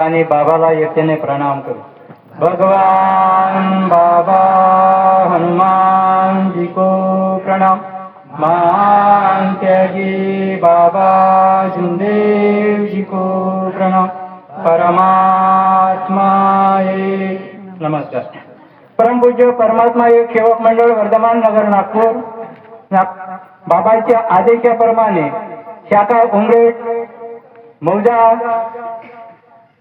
आणि बाबाला येतेने प्रणाम करू. भगवान बाबा हनुमान जी को प्रणाम. मान त्यागी बाबा जुनदेव जी को प्रणाम. परमात्मा एक. नमस्कार. परमपूज्य परमात्मा एक सेवक मंडळ वर्धमान नगर नागपूर बाबाच्या आदेशाप्रमाणे शाखा उमरेड मौजा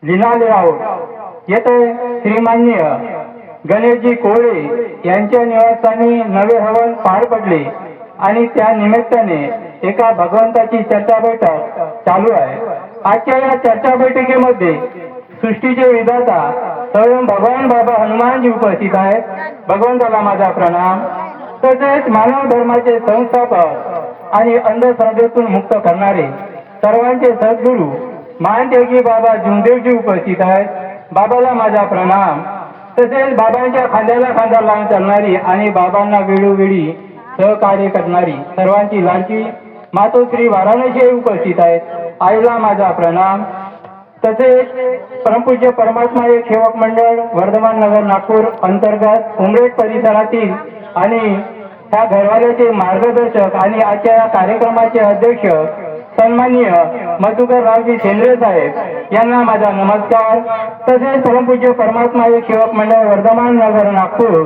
लिनाले राऊत येथे श्रीमान्य गणेशजी कोळे यांच्या निवासस्थानी नवे हवन पार पडले आणि त्या निमित्ताने एका भगवंताची चर्चा बैठक चालू आहे. आजच्या या चर्चा बैठकीमध्ये सृष्टीचे विधाता स्वयं भगवान बाबा हनुमानजी उपस्थित आहेत. भगवंताला माझा प्रणाम. तसेच मानव धर्माचे संस्थापक आणि अंधश्रद्धेतून मुक्त करणारे सर्वांचे सद्गुरू मान त्यागी बाबा जुनदेवजी उपस्थित आहेत. बाबाला माझा प्रणाम. तसेच बाबांच्या खांद्याला खांदा लावून चालणारी आणि बाबांना वेळोवेळी सहकार्य करणारी सर्वांची लाडकी मातोश्री वाराणसी उपस्थित आहेत. आईला माझा प्रणाम. तसेच परमपूज्य परमात्मा एक सेवक मंडळ वर्धमान नगर नागपूर अंतर्गत उमरेड परिसरातील आणि ह्या घरवाल्याचे मार्गदर्शक आणि आजच्या या कार्यक्रमाचे अध्यक्ष सन्माननीय मधुकररावजी शेंद्रे साहेब यांना माझा नमस्कार. तसेच परमपूज्य परमात्मा एक सेवक मंडळ वर्धमान नगर नागपूर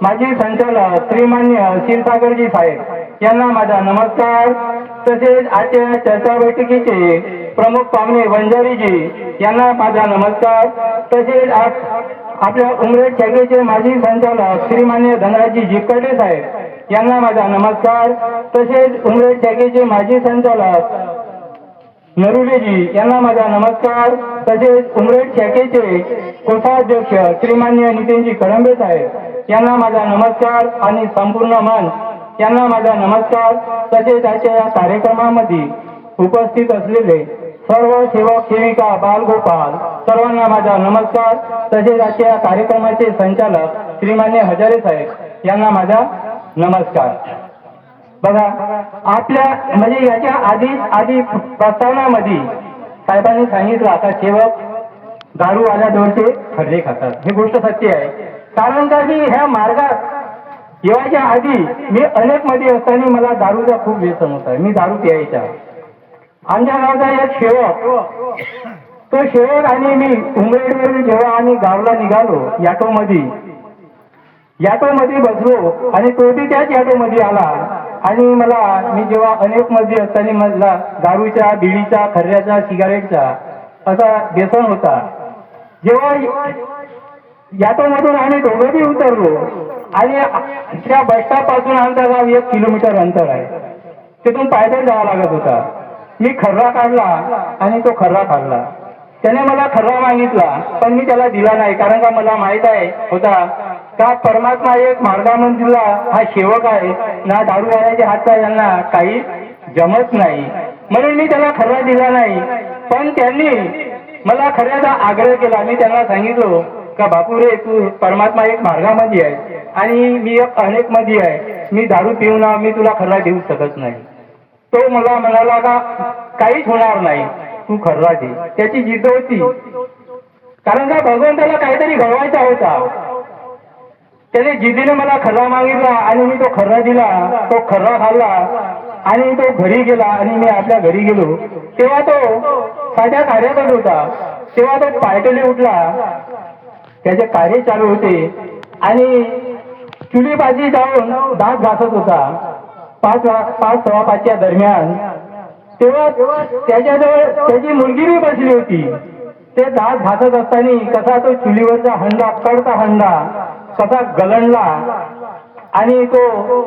माजी संचालक श्रीमान्य क्षीरसागरजी साहेब यांना माझा नमस्कार. तसेच आजच्या चर्चा बैठकीचे प्रमुख पाहुणे वंजारीजी यांना माझा नमस्कार. तसेच आपल्या उमरेड शाखेचे माजी संचालक श्रीमान्य धनराजी जिकटे साहेब यांना माझा नमस्कार. तसेच उमरेड शाखेचे माजी संचालक नरुलेजी यांना माझा नमस्कार. तसेच उमरेड शाखेचे कोषाध्यक्ष श्रीमान्य नितीनजी कडंबे साहेब यांना माझा नमस्कार आणि संपूर्ण मंच यांना माझा नमस्कार. तसेच आजच्या या कार्यक्रमामध्ये उपस्थित असलेले सर्व सेवक सेविका बालगोपाल सर्वांना माझा नमस्कार. तसेच आजच्या या कार्यक्रमाचे संचालक श्रीमान्य हजारे साहेब यांना माझा नमस्कार. बघा आपल्या म्हणजे याच्या आधी प्रस्तावनामध्ये साहेबांनी सांगितलं आता सेवक दारूवाल्याजवळचे खर्रे खातात. ही गोष्ट सत्य आहे. कारण का की ह्या मार्गात येवायच्या आधी मी अनेक मध्ये असताना मला दारूचा खूप व्यसन होता. मी दारू प्यायचा. आमच्या गावचा एक सेवक तो सेवक आणि मी उमरेडवरून जेव्हा आम्ही गावला निघालो याटोमध्ये बसलो आणि तोही त्याच याटोमध्ये आला आणि मी जेव्हा अनेक मध्ये असताना मला दारूच्या बिडीचा खर्ऱ्याचा सिगारेटचा असा व्यसन होता. जेव्हा याटोमधून आम्ही दोघंही उतरलो आणि त्या बसस्टॉप पासून आमचा गाव 1 किलोमीटर अंतर आहे. तिथून पायदळ जावं लागत होता. मी खर्रा काढला आणि तो खर्रा काढला. त्याने मला खर्रा मागितला पण मी त्याला दिला नाही. कारण का मला माहित आहे होता का परमात्मा एक मार्गामंदिरला हा सेवक आहे ना. दारूवाल्याच्या हातचा यांना काही जमत नाही म्हणून मी त्याला खर्रा दिला नाही. पण त्यांनी मला खऱ्याचा आग्रह केला. मी त्यांना सांगितलो का बापू रे तू परमात्मा एक मार्गामध्ये आहे आणि मी एक अनेक मध्ये आहे. मी दारू पिऊन मी तुला खर्रा देऊ शकत नाही. तो मला म्हणाला का काहीच होणार नाही तू खर्रा दे. त्याची जिद्द होती. कारण का भगवंताला काहीतरी घडवायचा होता. त्याने जिद्दीने मला खर्रा मागितला आणि मी तो खर्रा दिला. तो खर्रा खाल्ला आणि तो घरी गेला आणि मी आपल्या घरी गेलो. तेव्हा तो साध्या कार्यातच होता. तेव्हा तो पायटली उठला. त्याचे कार्य चालू होते आणि चुलीबाजी जाऊन दात घासत होता 5:15 दरम्यान. तेव्हा त्याच्याजवळ त्याची मुलगी बी बसली होती. ते दात घासत असताना कसा तो चुलीवरचा हंडा कडता हंडा कसा गलंडला आणि तो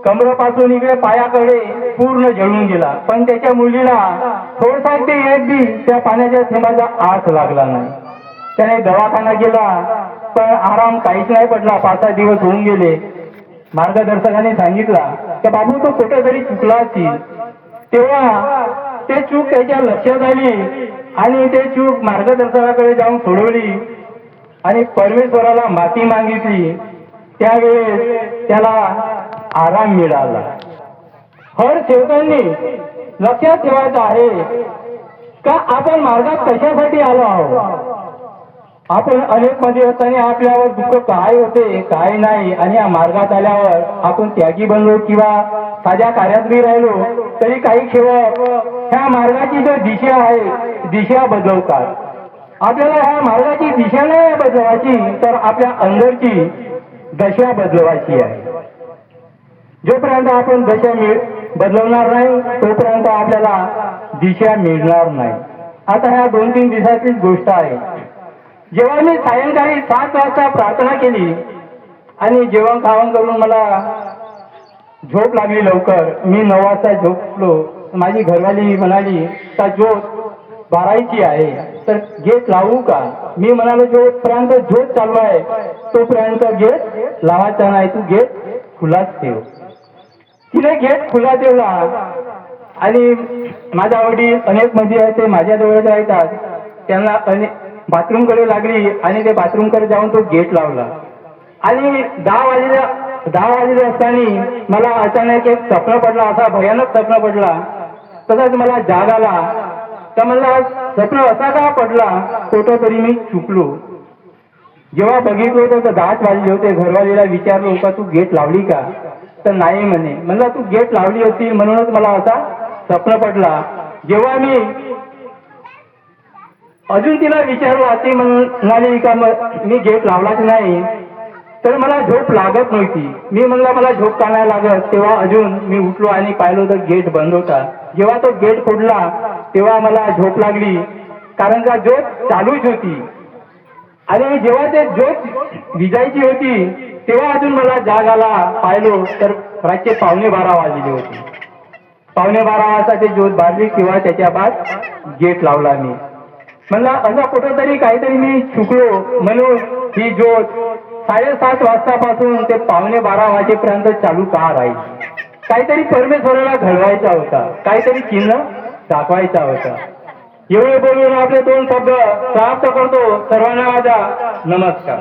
कमरापासून इकडे पायाकडे पूर्ण जळून गेला. पण त्याच्या मुलीला थोडसा एक बी त्या पाण्याच्या थेंबाचा आस लागला नाही. त्याने दवाखाना गेला पण आराम काहीच नाही पडला. 5-6 दिवस होऊन गेले. मार्गदर्शकाने सांगितला की बाबू तो कुठेतरी चुकला असेल. तेव्हा ते चूक त्याच्या लक्षात आली आणि ते चूक मार्गदर्शकाकडे जाऊन सोडवली आणि परमेश्वराला माफी मागितली. त्यावेळेस त्याला आराम मिळाला. हर सेवकांनी लक्षात ठेवायचं आहे का आपण मार्गात कशासाठी आलो आहोत? आपण अनेक मध्ये असताना आपल्यावर दुःख काय होते काय नाही, आणि या मार्गात आल्यावर आपण त्यागी बनलो किंवा साध्या कार्यात बी राहिलो तरी काही सेवक ह्या मार्गाची जो दिशा आहे दिशा बदलवतात. आपल्याला ह्या मार्गाची दिशा नाही बदलवायची, तर आपल्या अंदरची दशा बदलवायची आहे. जोपर्यंत आपण दशा बदलवणार नाही तोपर्यंत आपल्याला दिशा मिळणार नाही. आता ह्या 2-3 दिवसाचीच गोष्ट आहे. जेव्हा मी सायंकाळी 7 वाजता प्रार्थना केली आणि जेवण खावण करून मला झोप लागली लवकर, मी 9 वाजता झोपलो. माझी घरवाली म्हणाली का ज्योत बारायची आहे तर गेट लावू का? मी म्हणालो जोपर्यंत झोप चालू आहे तोपर्यंत गेट लावायचा नाही, तू गेट खुलाच ठेव. तिने गेट खुला ठेवला आणि माझ्या वडील अनेक मध्ये आहे ते माझ्या जवळच राहतात, त्यांना बाथरूम कडे लागली आणि ते बाथरूम कडे जाऊन तो गेट लावला. आणि 10 वाजले असताना मला अचानक एक स्वप्न पडला, असा भयानक स्वप्न पडला. तसाच मला जाग आला. तर मला स्वप्न असा का पडला, कुठं तरी मी चुकलो. जेव्हा बघितलं होतं तर 10 वाजले होते. घरवालीला विचारलो का तू गेट लावली का? तर नाही म्हणे. म्हणलं तू गेट लावली होती म्हणूनच मला असा स्वप्न पडला. जेव्हा मी अजून तिला विचारलं ती म्हणाली का मी गेट लावलाच नाही, तर मला झोप लागत नव्हती. मी म्हणलं मला झोप का नाही लागत. तेव्हा अजून मी उठलो आणि पाहिलो तर गेट बंद होता. जेव्हा तो गेट फोडला तेव्हा मला झोप लागली, कारण का ज्योत चालूच होती. आणि जेव्हा ते ज्योत विजायची होती तेव्हा अजून मला जाग आला. पाहिलो तर रातचे 11:15 वाजले होते. 11:15 वाजता ते ज्योत बारली किंवा त्याच्या बाद गेट लावला. मी म्हणला असं कुठंतरी काहीतरी मी चुकलो, म्हणून ही ज्योत 7:30 वाजतापासून ते 11:15 वाजेपर्यंत चालू का राहील. काहीतरी परमेश्वराला घडवायचा होता, काहीतरी चिन्ह दाखवायचा होता. एवढे बोलून आपले 2 शब्द समाप्त करतो. सर्वांना माझा नमस्कार.